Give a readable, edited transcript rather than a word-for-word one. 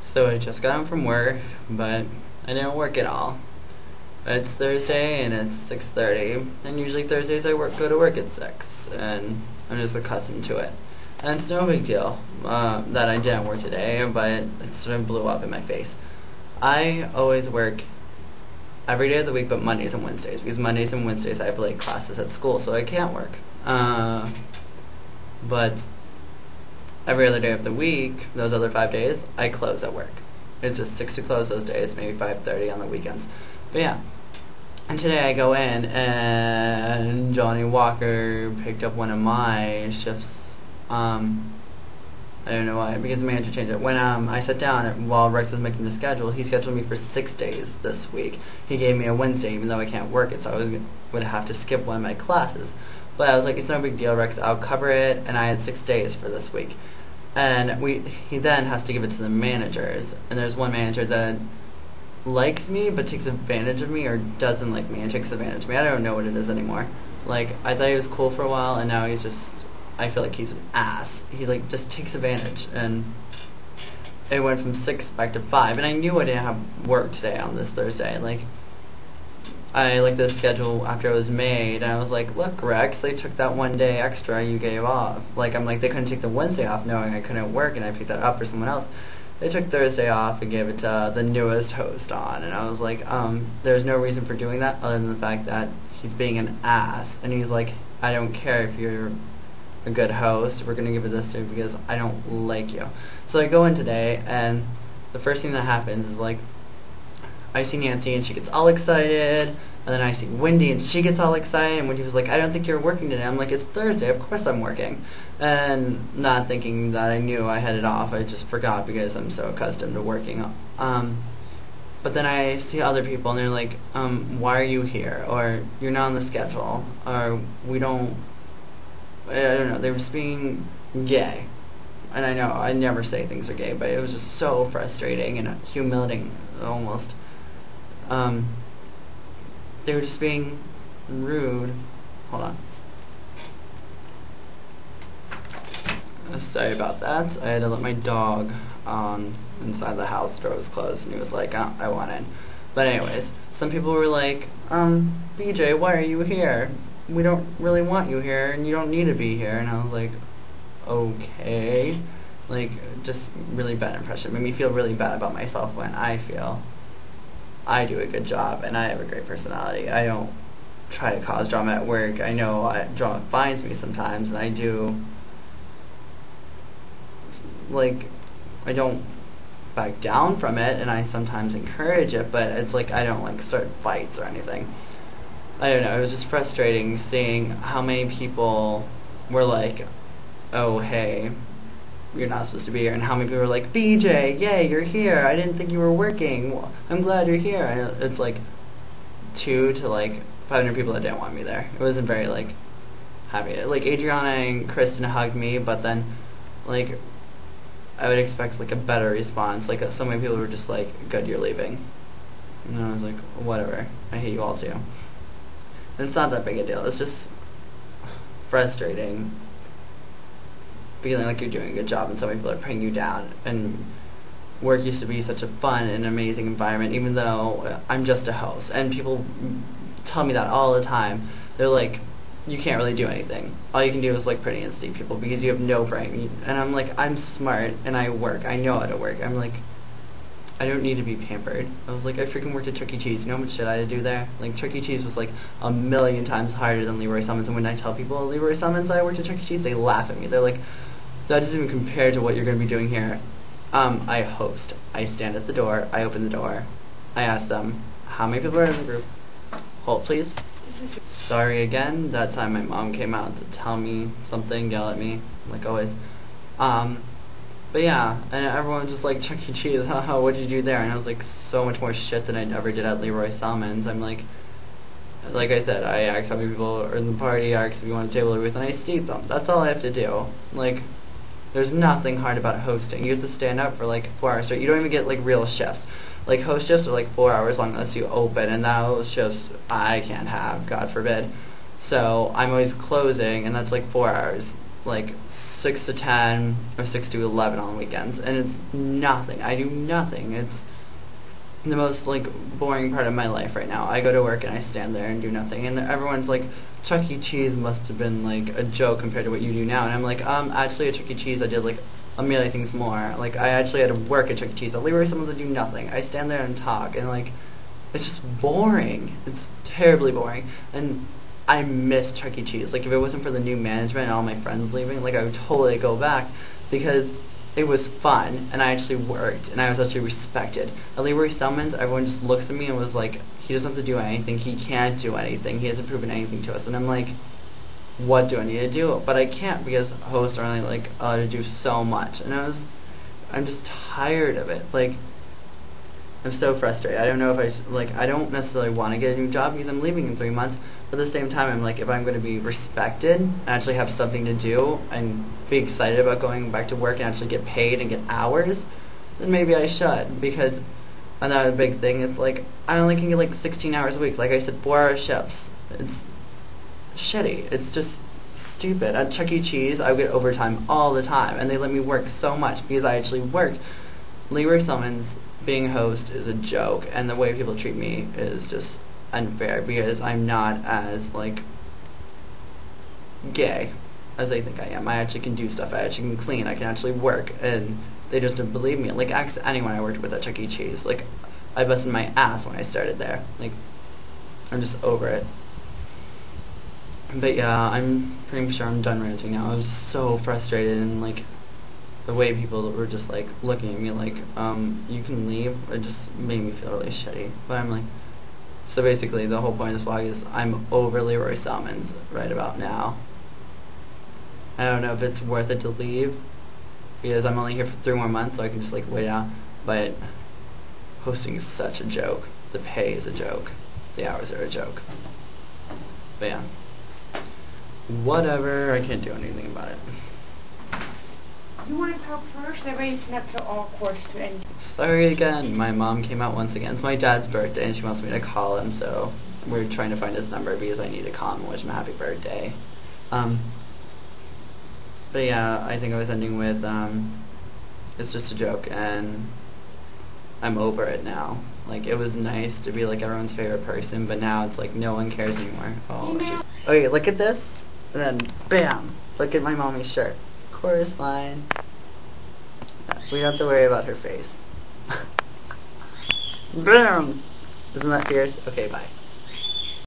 So I just got home from work, but I didn't work at all. It's Thursday and it's 6:30, and usually Thursdays I go to work at 6, and I'm just accustomed to it. And it's no big deal that I didn't work today, but it sort of blew up in my face. I always work every day of the week but Mondays and Wednesdays, because Mondays and Wednesdays I have like classes at school, so I can't work. But every other day of the week, those other 5 days, I close at work. It's just 6 to close those days, maybe 5:30 on the weekends. But yeah. And today I go in and Johnny Walker picked up one of my shifts. I don't know why, because the manager changed it. When I sat down while Rex was making the schedule, he scheduled me for 6 days this week. He gave me a Wednesday, even though I can't work it, so I would have to skip one of my classes. But I was like, it's no big deal, Rex, I'll cover it, and I had 6 days for this week. And he then has to give it to the managers, and there's one manager that likes me but takes advantage of me, or doesn't like me and takes advantage of me. I don't know what it is anymore. Like, I thought he was cool for a while, and now he's just, I feel like he's an ass. He like just takes advantage, and it went from 6 back to 5, and I knew I didn't have work today on this Thursday. Like, I looked at the schedule after it was made, and I was like, look, Rex, they took that 1 day extra you gave off. Like, I'm like, they couldn't take the Wednesday off knowing I couldn't work, and I picked that up for someone else. They took Thursday off and gave it to the newest host on, and I was like, there's no reason for doing that other than the fact that he's being an ass. And he's like, I don't care if you're a good host, we're going to give it this to you because I don't like you. So I go in today, and the first thing that happens is, like, I see Nancy and she gets all excited, and then I see Wendy and she gets all excited, and Wendy was like, I don't think you're working today. I'm like, it's Thursday, of course I'm working. And not thinking that I knew I had it off, I just forgot because I'm so accustomed to working. But then I see other people and they're like, why are you here? Or you're not on the schedule, or we don't, I don't know, they were just being gay. And I know I never say things are gay, but it was just so frustrating and humiliating almost. They were just being rude. Hold on. Sorry about that. I had to let my dog inside the house. The door was closed, and he was like, oh, I want in. But anyways, some people were like, BJ, why are you here? We don't really want you here, and you don't need to be here. And I was like, okay. Like, just really bad impression. It made me feel really bad about myself when I feel I do a good job and I have a great personality. I don't try to cause drama at work. I know drama finds me sometimes, and I do, like, I don't back down from it, and I sometimes encourage it, but it's like I don't, like, start fights or anything. I don't know, it was just frustrating seeing how many people were like, oh, hey, you're not supposed to be here, and how many people were like, BJ, yay, you're here, I didn't think you were working, well, I'm glad you're here. And it's like 2 to like 500 people that didn't want me there. It wasn't very like happy. Like, Adriana and Kristen hugged me, but then like I would expect like a better response. Like, so many people were just like, good, you're leaving. And I was like, whatever, I hate you all too. And it's not that big a deal, it's just frustrating feeling like you're doing a good job and so many people are putting you down. And work used to be such a fun and amazing environment, even though I'm just a host. And people tell me that all the time. They're like, you can't really do anything. All you can do is look pretty and see people because you have no brain. And I'm like, I'm smart and I work. I know how to work. I'm like, I don't need to be pampered. I was like, I freaking worked at Chuck E. Cheese. You know how much shit I had to do there? Like, Chuck E. Cheese was like a million times harder than Leroy Summons. And when I tell people Leroy Summons I worked at Chuck E. Cheese, they laugh at me. They're like, that doesn't even compare to what you're going to be doing here. I host. I stand at the door. I open the door. I ask them, how many people are in the group? Hold, please. Sorry again. That time my mom came out to tell me something, yell at me, like always. But yeah, and everyone was just like, Chuck E. Cheese, haha, what'd you do there? And I was like, so much more shit than I ever did at Leroy Salmons. I'm like I said, I ask how many people are in the party, I ask if you want a table with, and I seat them. That's all I have to do. Like, there's nothing hard about hosting. You have to stand up for like 4 hours straight. You don't even get like real shifts. Like, host shifts are like 4 hours long unless you open, and those shifts I can't have, God forbid. So I'm always closing, and that's like 4 hours. like 6 to 10 or 6 to 11 on weekends, and it's nothing. I do nothing. It's the most like boring part of my life right now. I go to work and I stand there and do nothing, and everyone's like, Chuck E. Cheese must have been like a joke compared to what you do now. And I'm like, actually at Chuck E. Cheese I did like a million things more. Like I actually had to work at Chuck E. Cheese. At Leroy Summons I do nothing. I stand there and talk, and like it's just boring. It's terribly boring. And I miss Chuck E. Cheese. Like if it wasn't for the new management and all my friends leaving, like I would totally go back, because it was fun, and I actually worked, and I was actually respected. At Leroy Summons, everyone just looks at me and was like, he doesn't have to do anything, he can't do anything, he hasn't proven anything to us. And I'm like, what do I need to do? But I can't, because hosts are only like allowed to do so much. And I'm just tired of it. Like, I'm so frustrated. I don't know if I don't necessarily want to get a new job because I'm leaving in 3 months, but at the same time, I'm like, if I'm going to be respected and actually have something to do and be excited about going back to work and actually get paid and get hours, then maybe I should. Because another big thing is, like, I only can get like 16 hours a week. Like I said, 4-hour shifts. It's shitty. It's just stupid. At Chuck E. Cheese, I would get overtime all the time, and they let me work so much because I actually worked. Leroy Summons, being a host is a joke, and the way people treat me is just unfair because I'm not as like gay as they think I am. I actually can do stuff. I actually can clean. I can actually work, and they just don't believe me. Like ask anyone I worked with at Chuck E. Cheese. Like I busted my ass when I started there. Like I'm just over it. But yeah, I'm pretty sure I'm done ranting now. I was just so frustrated, and like the way people were just like looking at me like, you can leave, it just made me feel really shitty. But I'm like, so basically the whole point of this vlog is I'm over Leroy Summons right about now. I don't know if it's worth it to leave, because I'm only here for 3 more months, so I can just like wait out. But hosting is such a joke. The pay is a joke. The hours are a joke. But yeah. Whatever, I can't do anything about it. You want to talk first? Everybody's not so awkward to end. Sorry again, my mom came out once again. It's my dad's birthday and she wants me to call him, so we're trying to find his number because I need to call him and wish him a happy birthday. But yeah, I think I was ending with, it's just a joke, and I'm over it now. Like, it was nice to be like everyone's favorite person, but now it's like no one cares anymore. Oh, jeez. Okay, look at this, and then bam, look at my mommy's shirt. Chorus line. We don't have to worry about her face. Boom! Isn't that fierce? Okay, bye.